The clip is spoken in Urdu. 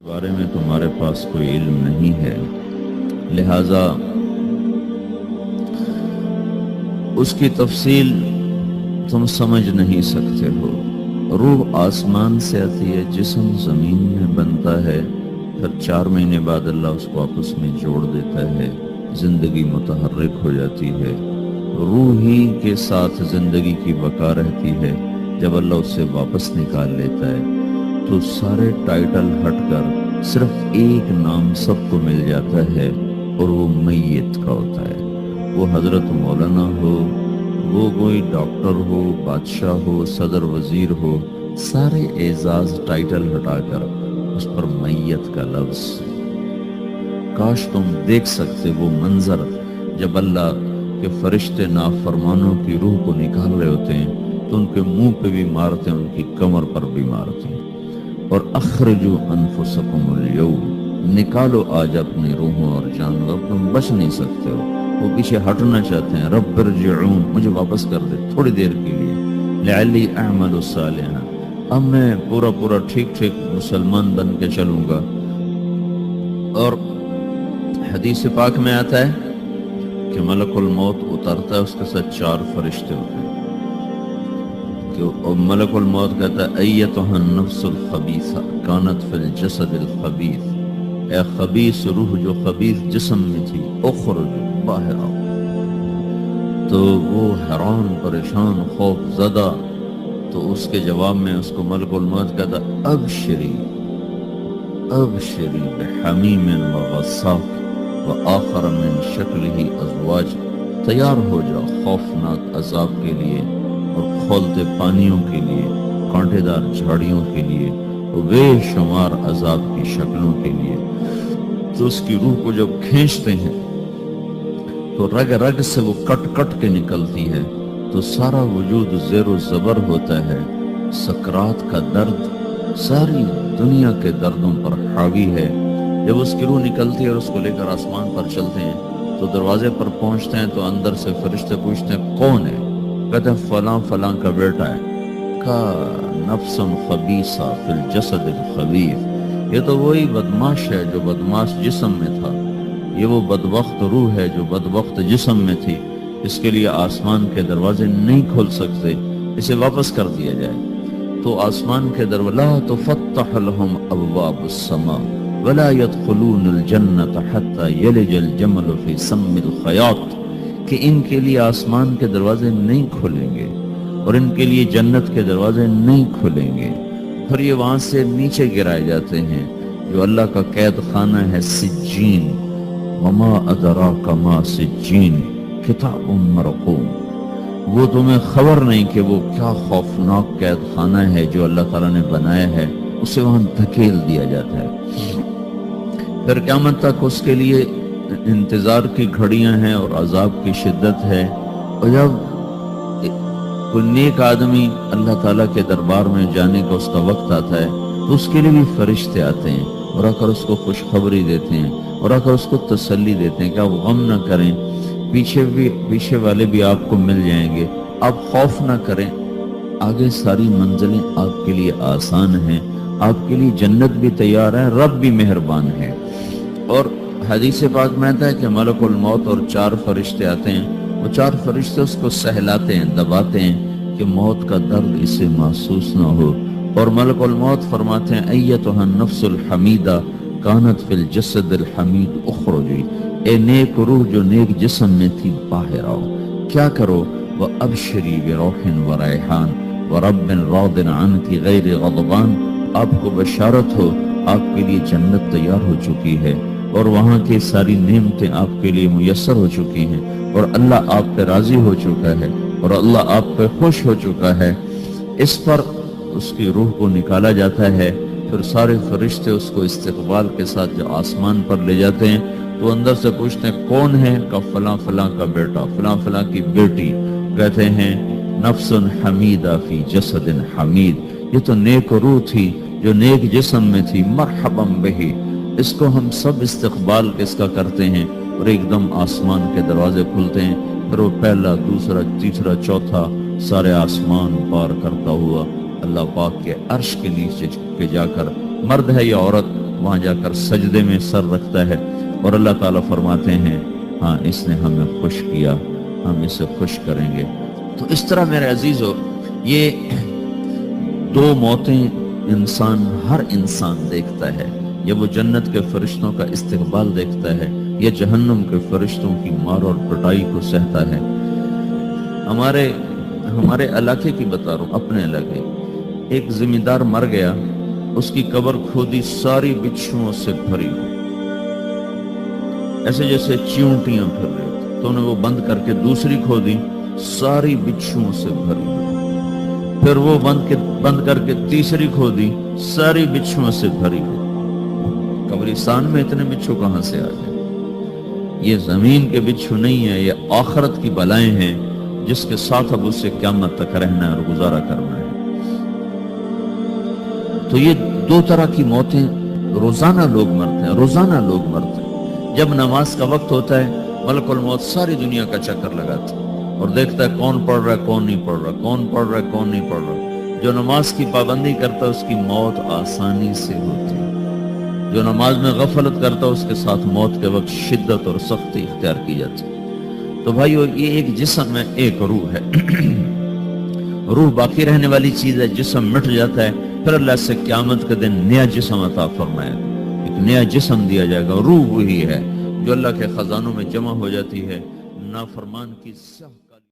بارے میں تمہارے پاس کوئی علم نہیں ہے، لہذا اس کی تفصیل تم سمجھ نہیں سکتے ہو۔ روح آسمان سے آتی ہے، جسم زمین میں بنتا ہے، پھر 4 مہینے بعد اللہ اس کو آپس میں جوڑ دیتا ہے، زندگی متحرک ہو جاتی ہے۔ روح ہی کے ساتھ زندگی کی بقا رہتی ہے۔ جب اللہ اسے واپس نکال لیتا ہے تو سارے ٹائٹل ہٹ کر صرف ایک نام سب کو مل جاتا ہے، اور وہ میت کا ہوتا ہے۔ وہ حضرت مولانا ہو، وہ کوئی ڈاکٹر ہو، بادشاہ ہو، صدر وزیر ہو، سارے اعزاز ٹائٹل ہٹا کر اس پر میت کا لفظ۔ کاش تم دیکھ سکتے وہ منظر جب اللہ کے فرشتے نافرمانوں کی روح کو نکال رہے ہوتے ہیں تو ان کے منہ پہ بھی مارتے ہیں، ان کی کمر پر بھی مارتے ہیں۔ اور اخرجوا انفسکم اليوم، نکالو آج اپنی روحوں اور جانوں، اب تم بچ نہیں سکتے ہو۔ وہ پیچھے ہٹنا چاہتے ہیں، رب ارجعون، مجھے واپس کر دے تھوڑی دیر کے لیے، لعلی اعمل صالحا، اب میں پورا ٹھیک مسلمان بن کے چلوں گا۔ اور حدیث پاک میں آتا ہے کہ ملک الموت اترتا ہے، اس کے ساتھ 4 فرشتے ہوتے ہیں، کہ ملک الموت کہتا ہے ایتھا النفس الخبیثہ کانت فی الجسد الخبیث، اے خبیث روح جو خبیث جسم میں تھی، اخرج، باہر آؤ۔ تو وہ حیران، پریشان، خوف زدہ، تو اس کے جواب میں اس کو ملک الموت کہتا ابشری ابشری بحمیم وغساق وآخر من شکلہ ازواج، تیار ہو جاؤ خوفناک عذاب کے لیے اور کھولتے پانیوں کے لیے، کانٹے دار جھاڑیوں کے لیے، اور بے شمار عذاب کی شکلوں کے لیے۔ تو اس کی روح کو جب کھینچتے ہیں تو رگ رگ سے وہ کٹ کے نکلتی ہے، تو سارا وجود زیر و زبر ہوتا ہے، سکرات کا درد ساری دنیا کے دردوں پر حاوی ہے۔ جب اس کی روح نکلتی ہے اور اس کو لے کر آسمان پر چلتے ہیں تو دروازے پر پہنچتے ہیں تو اندر سے فرشتے پوچھتے ہیں کون ہے؟ کہتے ہیں فلاں فلاں کا بیٹا ہے۔ کا نفس خبیثہ فی الجسد الخبیث، یہ تو وہی بدماش ہے جو بدماش جسم میں تھا، یہ وہ بدبخت روح ہے جو بدبخت جسم میں تھی، اس کے لیے آسمان کے دروازے نہیں کھل سکتے، اسے واپس کر دیا جائے۔ تو آسمان کے دروازے لا تفتح لهم ابواب السماء ولا يدخلون الجنة حتى يلج الجمل في سم الخياط، کہ ان کے لیے آسمان کے دروازے نہیں کھلیں گے اور ان کے لیے جنت کے دروازے نہیں کھلیں گے، پھر یہ وہاں سے نیچے گرائے جاتے ہیں جو اللہ کا قید خانہ ہے، سجین، وما ادراک ما سجین کتاب مرقوم۔ وہ تمہیں خبر نہیں کہ وہ کیا خوفناک قید خانہ ہے جو اللہ تعالیٰ نے بنایا ہے، اسے وہاں دھکیل دیا جاتا ہے۔ پھر قیامت تک اس کے لیے انتظار کی گھڑیاں ہیں اور عذاب کی شدت ہے۔ اور جب کوئی نیک آدمی اللہ تعالیٰ کے دربار میں جانے کا اس کا وقت آتا ہے تو اس کے لیے بھی فرشتے آتے ہیں اور آ کر اس کو خوشخبری دیتے ہیں اور آ کر اس کو تسلی دیتے ہیں کہ آپ غم نہ کریں، پیچھے والے بھی آپ کو مل جائیں گے، آپ خوف نہ کریں، آگے ساری منزلیں آپ کے لیے آسان ہیں، آپ کے لیے جنت بھی تیار ہے، رب بھی مہربان ہے۔ اور حدیث پاک میں آتا ہے کہ ملک الموت اور 4 فرشتے آتے ہیں، وہ 4 فرشتے اس کو سہلاتے ہیں، دباتے ہیں کہ موت کا درد اسے محسوس نہ ہو، اور ملک الموت فرماتے ہیں ایتھا النفس الحمیدہ کانت فی الجسد الحمید اخرجی، اے نیک روح جو نیک جسم میں تھی، باہر آؤ۔ کیا کرو؟ وَأَبْشِرِي بِرَوْحٍ وَرَيْحَانٍ وَرَبٍّ رَاضٍ عَنْكِ غَيْرِ غَضْبَانٍ، آپ کو بشارت ہو، آپ کے لیے جنت تیار ہو چکی ہے اور وہاں کی ساری نعمتیں آپ کے لیے میسر ہو چکی ہیں، اور اللہ آپ پہ راضی ہو چکا ہے اور اللہ آپ پہ خوش ہو چکا ہے۔ اس پر اس کی روح کو نکالا جاتا ہے، پھر سارے فرشتے اس کو استقبال کے ساتھ جو آسمان پر لے جاتے ہیں تو اندر سے پوچھتے ہیں کون ہے؟ کہ فلاں فلاں کا بیٹا، فلاں فلاں کی بیٹی۔ کہتے ہیں نفس حمیدہ فی جسد حمید، یہ تو نیک روح تھی جو نیک جسم میں تھی، مرحبا بہی، اس کو ہم سب استقبال اس کا کرتے ہیں، اور ایک دم آسمان کے دروازے کھلتے ہیں، پھر وہ پہلا، دوسرا، تیسرا، چوتھا سارے آسمان پار کرتا ہوا اللہ پاک کے عرش کے نیچے کے جا کر، مرد ہے یا عورت، وہاں جا کر سجدے میں سر رکھتا ہے اور اللہ تعالیٰ فرماتے ہیں ہاں اس نے ہمیں خوش کیا، ہم اسے خوش کریں گے۔ تو اس طرح میرے عزیزو یہ دو موتیں ہر انسان دیکھتا ہے، یا وہ جنت کے فرشتوں کا استقبال دیکھتا ہے یا جہنم کے فرشتوں کی مار اور پٹائی کو سہتا ہے۔ ہمارے علاقے کی بتا رہا ہوں، اپنے علاقے، ایک زمیندار مر گیا، اس کی قبر کھودی، ساری بچھوؤں سے بھری ہوئی، ایسے جیسے چیونٹیاں پھر رہی ہوتی، تو انہیں وہ بند کر کے دوسری کھودی، ساری بچھوؤں سے بھری ہوئی، پھر وہ بند کر کے تیسری کھودی، ساری بچھوؤں سے بھری ہوئی۔ قبرستان میں اتنے بچھو کہاں سے آ گئے؟ یہ زمین کے بچھو نہیں ہے، یہ آخرت کی بلائیں ہیں جس کے ساتھ اب اسے قیامت تک رہنا ہے اور گزارا کرنا ہے۔ تو یہ دو طرح کی موتیں روزانہ لوگ مرتے ہیں، روزانہ لوگ مرتے ہیں۔ جب نماز کا وقت ہوتا ہے ملک الموت ساری دنیا کا چکر لگاتا ہے اور دیکھتا ہے کون پڑھ رہا ہے کون نہیں پڑھ رہا، کون پڑھ رہا ہے کون نہیں پڑھ رہا۔ جو نماز کی پابندی کرتا ہے اس کی موت آسانی سے ہوتی ہے، جو نماز میں غفلت کرتا ہے اس کے ساتھ موت کے وقت شدت اور سختی اختیار کی جاتی ہے۔ تو بھائیو یہ ایک جسم ہے، ایک روح ہے۔ روح باقی رہنے والی چیز ہے، جسم مٹ جاتا ہے، پھر اللہ سے قیامت کے دن نیا جسم عطا فرمائے گا، ایک نیا جسم دیا جائے گا۔ روح وہی ہے جو اللہ کے خزانوں میں جمع ہو جاتی ہے نافرمان کی